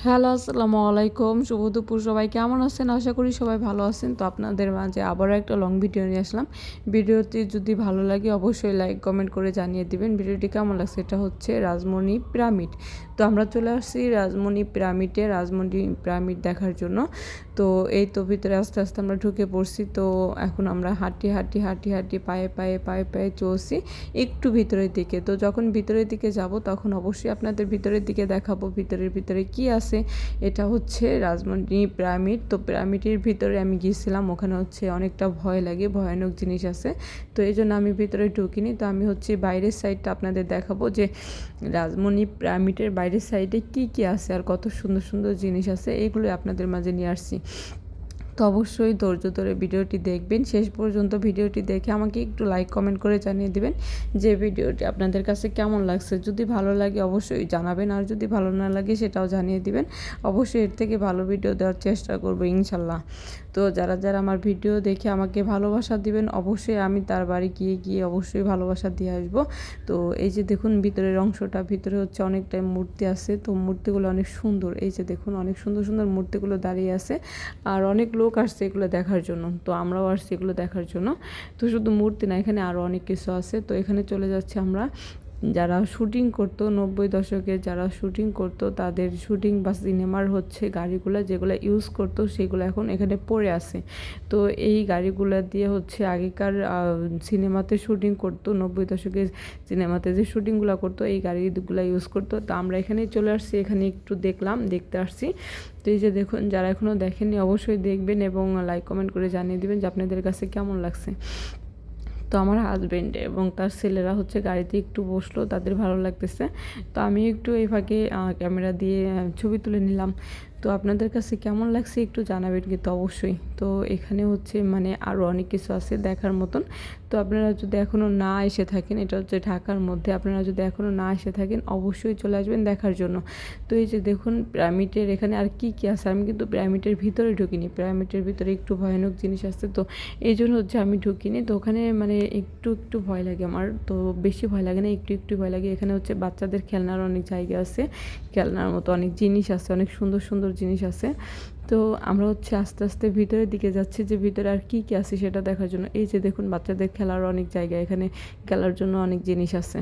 Hello, আসসালামু আলাইকুম। শুভ দুপুর। সবাই কেমন আছেন? আশা করি সবাই ভালো আছেন। তো আপনাদের মাঝে আবারও একটা লং ভিডিও নিয়ে আসলাম। ভিডিওটি যদি ভালো লাগে অবশ্যই লাইক, কমেন্ট করে জানিয়ে দিবেন ভিডিওটি কেমন লাগছে। এটা হচ্ছে রাজমণি পিরামিড। তো আমরা চলে আসছি রাজমণি পিরামিড দেখার জন্য। তো এই তো ভিতরে আস্তে আস্তে আমরা ঢুকে পড়ছি। তো এখন আমরা হাঁটি পায়ে চলছি একটু ভিতরের দিকে। তো যখন ভিতরের দিকে যাব তখন অবশ্যই আপনাদের ভিতরের দিকে দেখাবো ভিতরে কি আছে। এটা হচ্ছে রাজমণি পিরামিড। তো পিরামিডের ভিতরে আমি গিয়েছিলাম, ওখানে হচ্ছে অনেকটা ভয় লাগে, ভয়ানক জিনিস আছে। তো এই জন্য আমি ভিতরে ঢুকিনি। তো আমি হচ্ছে বাইরের সাইডটা আপনাদের দেখাবো যে রাজমণি পিরামিডের বাইরের সাইডে কি আছে আর কত সুন্দর সুন্দর জিনিস আছে, এইগুলো আপনাদের মাঝে নিয়ে আসছি। তো অবশ্যই ধৈর্য ধরে ভিডিওটি দেখবেন, শেষ পর্যন্ত ভিডিওটি দেখে আমাকে একটু লাইক কমেন্ট করে জানিয়ে দিবেন যে ভিডিওটি আপনাদের কাছে কেমন লাগছে। যদি ভালো লাগে অবশ্যই জানাবেন, আর যদি ভালো না লাগে সেটাও জানিয়ে দিবেন। অবশ্যই এর থেকে ভালো ভিডিও দেওয়ার চেষ্টা করবো ইনশাল্লাহ। তো যারা আমার ভিডিও দেখে আমাকে ভালোবাসা দিবেন, অবশ্যই আমি তার বাড়ি গিয়ে অবশ্যই ভালোবাসা দিয়ে আসবো। তো এই যে দেখুন ভিতরের অংশটা, ভিতরে হচ্ছে অনেকটাই মূর্তি আছে। তো মূর্তিগুলো অনেক সুন্দর, এই যে দেখুন অনেক সুন্দর সুন্দর মূর্তিগুলো দাঁড়িয়ে আছে। আর অনেক লোক আসছে এগুলো দেখার জন্য, তো আমরাও আসছি এগুলো দেখার জন্য। তো শুধু মূর্তি না, এখানে আরও অনেক কিছু আছে। তো এখানে চলে যাচ্ছি আমরা। যারা শুটিং করতো 90 দশকে, যারা শুটিং করতো তাদের শুটিং বা সিনেমার হচ্ছে গাড়িগুলো যেগুলো ইউজ করতো সেগুলো এখন এখানে পড়ে আছে। তো এই গাড়িগুলো দিয়ে হচ্ছে আগেকার সিনেমাতে শুটিং করতো, 90 দশকের সিনেমাতে যে শুটিংগুলো করতো এই গাড়িগুলো ইউজ করতো। তো আমরা এখানেই চলে আসছি, এখানে একটু দেখতে আসছি। তো এই যে দেখুন, যারা এখনও দেখেননি অবশ্যই দেখবেন এবং লাইক কমেন্ট করে জানিয়ে দিবেন যে আপনাদের কাছে কেমন লাগছে। তো আমার হাজব্যান্ড এবং তার ছেলেরা হচ্ছে গাড়িতে একটু বসলো, তাদের ভালো লাগতেছে। তো আমি একটু এই ফাঁকে ক্যামেরা দিয়ে ছবি তুলে নিলাম। তো আপনাদের কাছে কেমন লাগছে একটু জানাবেন কিন্তু অবশ্যই। তো এখানে হচ্ছে মানে আরও অনেক কিছু আছে দেখার মতন। তো আপনারা যদি এখনও না এসে থাকেন, এটা হচ্ছে ঢাকার মধ্যে, আপনারা যদি এখনও না এসে থাকেন অবশ্যই চলে আসবেন দেখার জন্য। তো এই যে দেখুন পিরামিডের এখানে আর কি আছে, আমি কিন্তু পিরামিডের ভিতরে ঢুকিনি, পিরামিডের ভিতরে একটু ভয়ানক জিনিস আছে। তো এই জন্য হচ্ছে আমি ঢুকিনি। তো ওখানে মানে একটু ভয় লাগে আমার, তো বেশি ভয় লাগে না, একটু ভয় লাগে। এখানে হচ্ছে বাচ্চাদের খেলনার অনেক জায়গা আছে, খেলনার মতো অনেক জিনিস আছে, অনেক সুন্দর সুন্দর জিনিস আছে। তো আমরা হচ্ছে আস্তে আস্তে ভিতরের দিকে যাচ্ছি যে ভিতরে আর কি আছে সেটা দেখার জন্য। এই যে দেখুন বাচ্চাদের খেলার অনেক জায়গা, এখানে খেলার জন্য অনেক জিনিস আছে।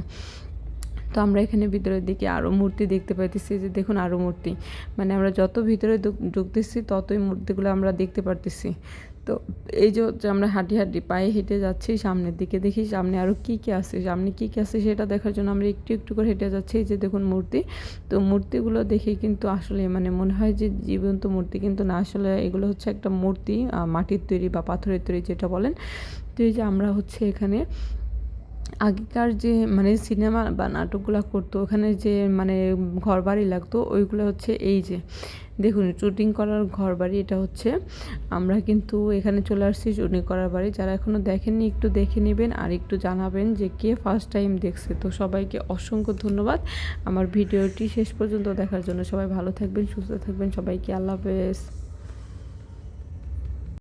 তো আমরা এখানে ভিতরের দিকে আরও মূর্তি দেখতে পাইতেছি, যে দেখুন আরও মূর্তি, মানে আমরা যত ভিতরে ঢুকতেছি ততই মূর্তিগুলো আমরা দেখতে পারতেছি। তো এই যে হচ্ছে আমরা হাঁটি পায়ে হেঁটে যাচ্ছি সামনের দিকে, দেখি সামনে আরও কী আছে, সামনে কী আছে সেটা দেখার জন্য আমরা একটু করে হেঁটে যাচ্ছি। এই যে দেখুন মূর্তি, তো মূর্তিগুলো দেখে কিন্তু আসলে মানে মনে হয় যে জীবন্ত মূর্তি, কিন্তু না, আসলে এগুলো হচ্ছে একটা মূর্তি, মাটির তৈরি বা পাথরের তৈরি যেটা বলেন। তো এই যে আমরা হচ্ছে এখানে আগেকার যে মানে সিনেমা বা নাটকগুলো করতো, ওখানে যে মানে ঘরবাড়ি লাগতো ওইগুলো হচ্ছে এই যে দেখুন শুটিং করার ঘরবাড়ি। এটা হচ্ছে আমরা কিন্তু এখানে চলে আসছি শুটিং করার বাড়ি। যারা এখনও দেখেননি একটু দেখে নেবেন আর একটু জানাবেন যে কে ফার্স্ট টাইম দেখছে। তো সবাইকে অসংখ্য ধন্যবাদ আমার ভিডিওটি শেষ পর্যন্ত দেখার জন্য। সবাই ভালো থাকবেন, সুস্থ থাকবেন, সবাইকে আল্লাহ হাফেজ।